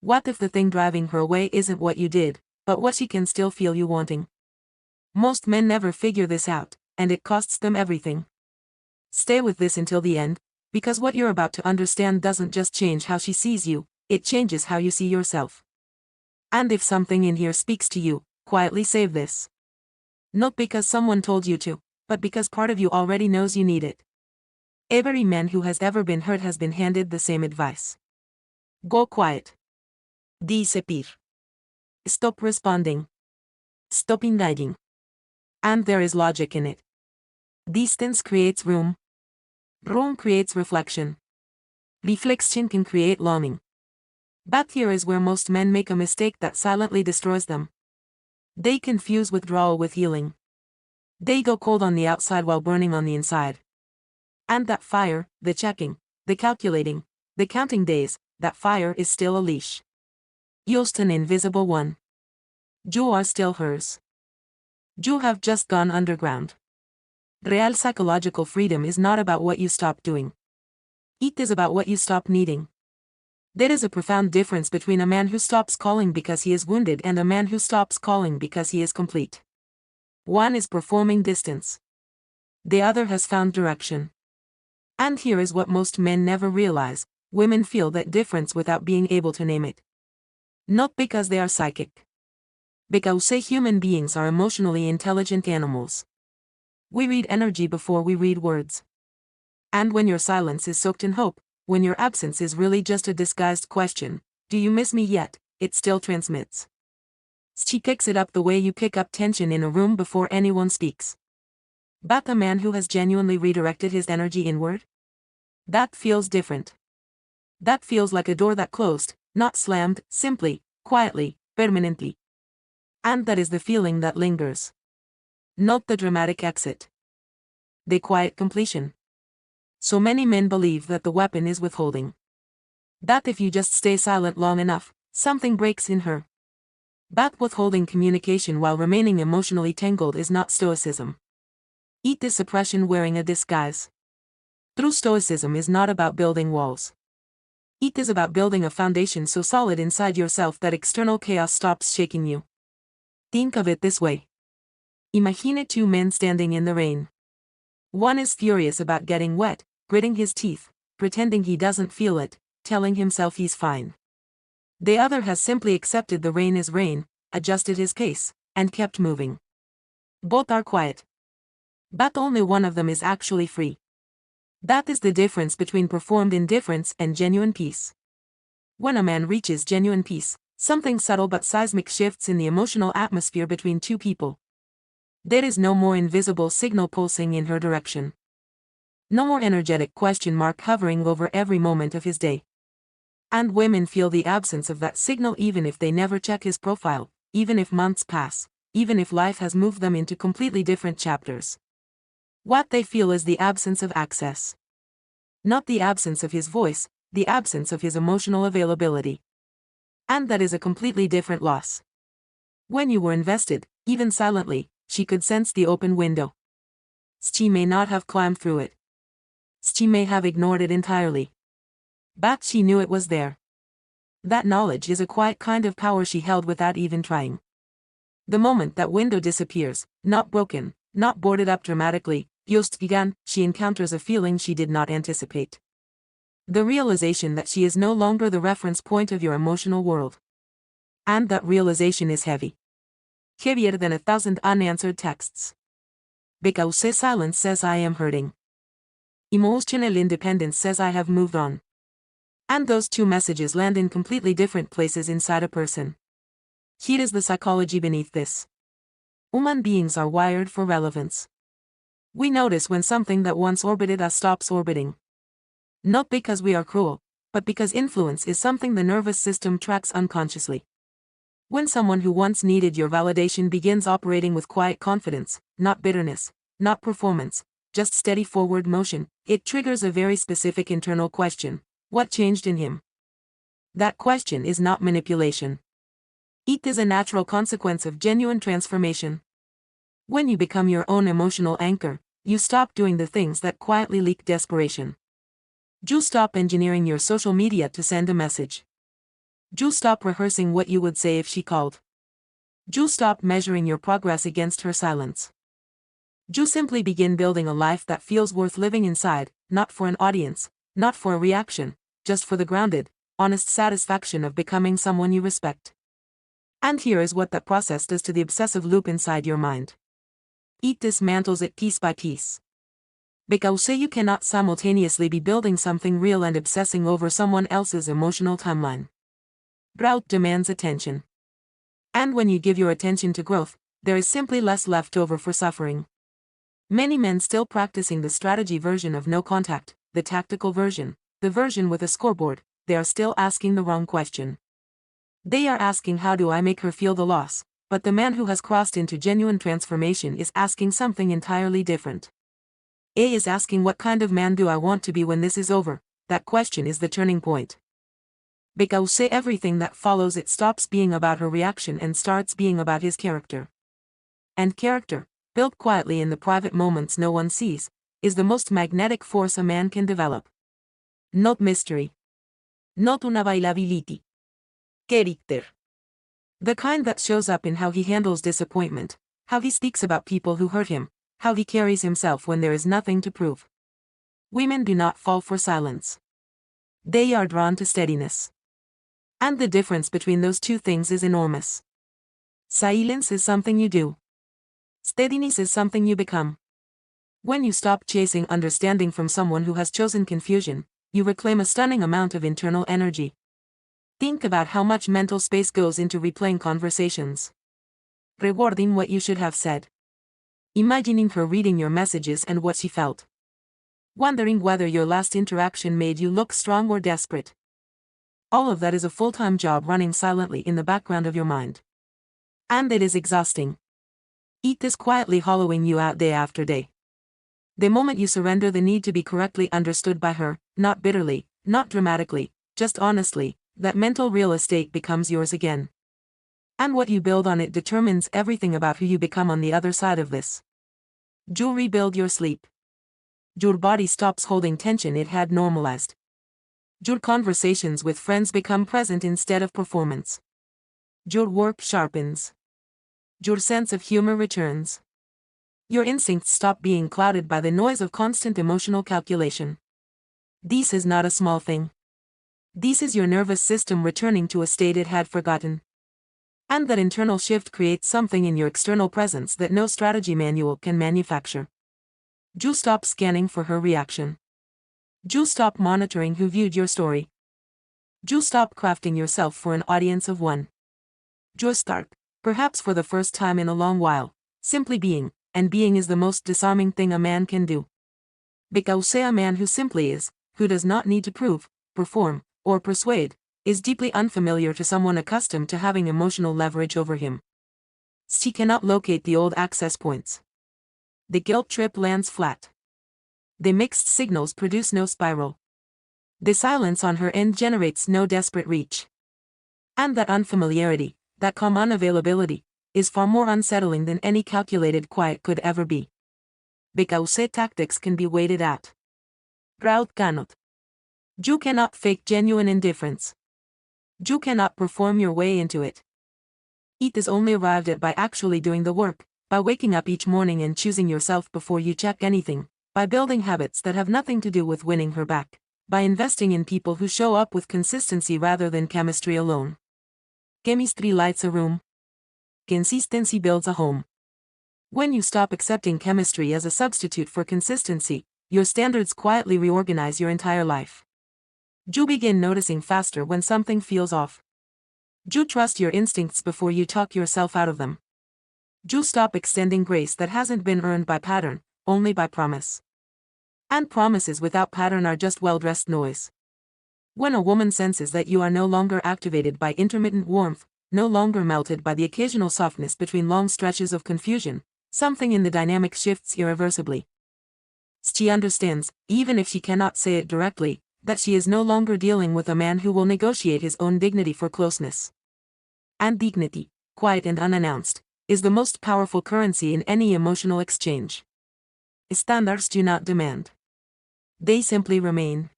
What if the thing driving her away isn't what you did, but what she can still feel you wanting? Most men never figure this out, and it costs them everything. Stay with this until the end, because what you're about to understand doesn't just change how she sees you, it changes how you see yourself. And if something in here speaks to you, quietly save this. Not because someone told you to, but because part of you already knows you need it. Every man who has ever been hurt has been handed the same advice. Go quiet. Disappear. Stop responding. Stop engaging. And there is logic in it. Distance creates room. Room creates reflection. Reflection can create longing. But here is where most men make a mistake that silently destroys them. They confuse withdrawal with healing. They go cold on the outside while burning on the inside. And that fire, the checking, the calculating, the counting days, that fire is still a leash. Just an invisible one. You are still hers. You have just gone underground. Real psychological freedom is not about what you stop doing. It is about what you stop needing. There is a profound difference between a man who stops calling because he is wounded and a man who stops calling because he is complete. One is performing distance. The other has found direction. And here is what most men never realize: women feel that difference without being able to name it. Not because they are psychic. Because human beings are emotionally intelligent animals. We read energy before we read words. And when your silence is soaked in hope, when your absence is really just a disguised question, "Do you miss me yet?" it still transmits. She picks it up the way you pick up tension in a room before anyone speaks. But a man who has genuinely redirected his energy inward? That feels different. That feels like a door that closed, not slammed, simply, quietly, permanently. And that is the feeling that lingers. Not the dramatic exit. The quiet completion. So many men believe that the weapon is withholding. That if you just stay silent long enough, something breaks in her. But withholding communication while remaining emotionally tangled is not Stoicism. It is suppression wearing a disguise. True Stoicism is not about building walls. It is about building a foundation so solid inside yourself that external chaos stops shaking you. Think of it this way. Imagine two men standing in the rain. One is furious about getting wet, gritting his teeth, pretending he doesn't feel it, telling himself he's fine. The other has simply accepted the rain is rain, adjusted his pace, and kept moving. Both are quiet. But only one of them is actually free. That is the difference between performed indifference and genuine peace. When a man reaches genuine peace, something subtle but seismic shifts in the emotional atmosphere between two people. There is no more invisible signal pulsing in her direction. No more energetic question mark hovering over every moment of his day. And women feel the absence of that signal even if they never check his profile, even if months pass, even if life has moved them into completely different chapters. What they feel is the absence of access. Not the absence of his voice, the absence of his emotional availability. And that is a completely different loss. When you were invested, even silently, she could sense the open window. She may not have climbed through it. She may have ignored it entirely. But she knew it was there. That knowledge is a quiet kind of power she held without even trying. The moment that window disappears, not broken, not boarded up dramatically, just began, she encounters a feeling she did not anticipate. The realization that she is no longer the reference point of your emotional world. And that realization is heavy. Heavier than 1,000 unanswered texts. Because silence says I am hurting. Emotional independence says I have moved on. And those two messages land in completely different places inside a person. Here is the psychology beneath this. Human beings are wired for relevance. We notice when something that once orbited us stops orbiting. Not because we are cruel, but because influence is something the nervous system tracks unconsciously. When someone who once needed your validation begins operating with quiet confidence, not bitterness, not performance, just steady forward motion, it triggers a very specific internal question. What changed in him? That question is not manipulation. It is a natural consequence of genuine transformation. When you become your own emotional anchor, you stop doing the things that quietly leak desperation. You stop engineering your social media to send a message. You stop rehearsing what you would say if she called. You stop measuring your progress against her silence. You simply begin building a life that feels worth living inside, not for an audience, not for a reaction, just for the grounded, honest satisfaction of becoming someone you respect. And here is what that process does to the obsessive loop inside your mind. It dismantles it piece by piece. Because you cannot simultaneously be building something real and obsessing over someone else's emotional timeline. Growth demands attention. And when you give your attention to growth, there is simply less left over for suffering. Many men still practicing the strategy version of no contact, the tactical version, the version with a scoreboard, they are still asking the wrong question. They are asking, how do I make her feel the loss? But the man who has crossed into genuine transformation is asking something entirely different. A is asking, what kind of man do I want to be when this is over? That question is the turning point. Because everything that follows it stops being about her reaction and starts being about his character. And character, built quietly in the private moments no one sees, is the most magnetic force a man can develop. Not mystery. Not una bailability. Character. The kind that shows up in how he handles disappointment, how he speaks about people who hurt him, how he carries himself when there is nothing to prove. Women do not fall for silence. They are drawn to steadiness. And the difference between those two things is enormous. Silence is something you do. Steadiness is something you become. When you stop chasing understanding from someone who has chosen confusion, you reclaim a stunning amount of internal energy. Think about how much mental space goes into replaying conversations. Rewarding what you should have said. Imagining her reading your messages and what she felt. Wondering whether your last interaction made you look strong or desperate. All of that is a full-time job running silently in the background of your mind. And it is exhausting. It is quietly hollowing you out day after day. The moment you surrender the need to be correctly understood by her, not bitterly, not dramatically, just honestly, that mental real estate becomes yours again. And what you build on it determines everything about who you become on the other side of this. You rebuild your sleep. Your body stops holding tension it had normalized. Your conversations with friends become present instead of performance. Your work sharpens. Your sense of humor returns. Your instincts stop being clouded by the noise of constant emotional calculation. This is not a small thing. This is your nervous system returning to a state it had forgotten. And that internal shift creates something in your external presence that no strategy manual can manufacture. You stop scanning for her reaction. You stop monitoring who viewed your story. You stop crafting yourself for an audience of one. You start, perhaps for the first time in a long while, simply being, and being is the most disarming thing a man can do. Because a man who simply is, who does not need to prove, perform, or persuade, is deeply unfamiliar to someone accustomed to having emotional leverage over him. She cannot locate the old access points. The guilt trip lands flat. The mixed signals produce no spiral. The silence on her end generates no desperate reach. And that unfamiliarity, that calm unavailability, is far more unsettling than any calculated quiet could ever be. Because tactics can be weighted at. Crowd cannot. You cannot fake genuine indifference. You cannot perform your way into it. It is only arrived at by actually doing the work, by waking up each morning and choosing yourself before you check anything, by building habits that have nothing to do with winning her back, by investing in people who show up with consistency rather than chemistry alone. Chemistry lights a room. Consistency builds a home. When you stop accepting chemistry as a substitute for consistency, your standards quietly reorganize your entire life. You begin noticing faster when something feels off. You trust your instincts before you talk yourself out of them. You stop extending grace that hasn't been earned by pattern, only by promise. And promises without pattern are just well-dressed noise. When a woman senses that you are no longer activated by intermittent warmth, no longer melted by the occasional softness between long stretches of confusion, something in the dynamic shifts irreversibly. She understands, even if she cannot say it directly, that she is no longer dealing with a man who will negotiate his own dignity for closeness. And dignity, quiet and unannounced, is the most powerful currency in any emotional exchange. Standards do not demand. They simply remain.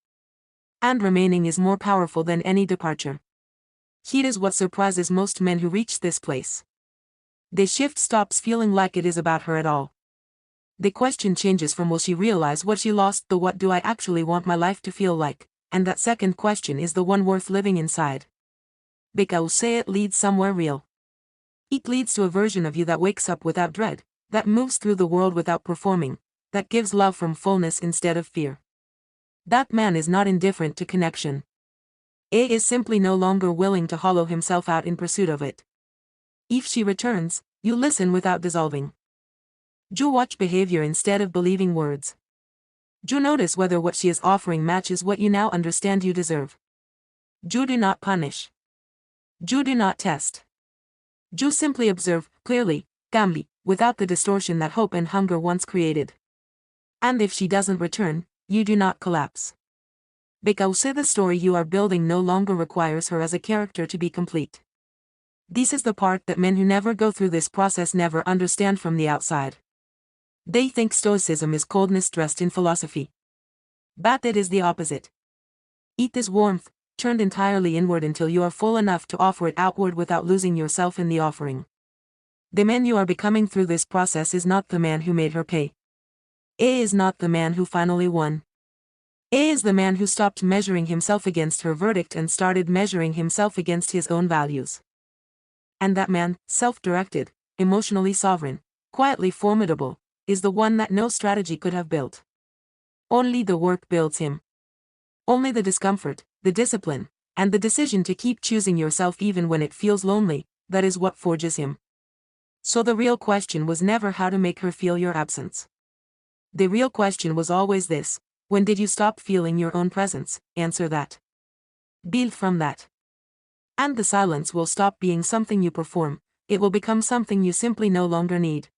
And remaining is more powerful than any departure. Heat is what surprises most men who reach this place. The shift stops feeling like it is about her at all. The question changes from will she realize what she lost to what do I actually want my life to feel like, and that second question is the one worth living inside. Because it leads somewhere real. It leads to a version of you that wakes up without dread, that moves through the world without performing, that gives love from fullness instead of fear. That man is not indifferent to connection. He is simply no longer willing to hollow himself out in pursuit of it. If she returns, you listen without dissolving. You watch behavior instead of believing words. You notice whether what she is offering matches what you now understand you deserve. You do not punish. You do not test. You simply observe, clearly, calmly, without the distortion that hope and hunger once created. And if she doesn't return, you do not collapse. Because the story you are building no longer requires her as a character to be complete. This is the part that men who never go through this process never understand from the outside. They think Stoicism is coldness dressed in philosophy. But it is the opposite. It is warmth, turned entirely inward until you are full enough to offer it outward without losing yourself in the offering. The man you are becoming through this process is not the man who made her pay. He is not the man who finally won. He is the man who stopped measuring himself against her verdict and started measuring himself against his own values. And that man, self-directed, emotionally sovereign, quietly formidable, is the one that no strategy could have built. Only the work builds him. Only the discomfort, the discipline, and the decision to keep choosing yourself even when it feels lonely, that is what forges him. So the real question was never how to make her feel your absence. The real question was always this: when did you stop feeling your own presence? Answer that. Build from that. And the silence will stop being something you perform, it will become something you simply no longer need.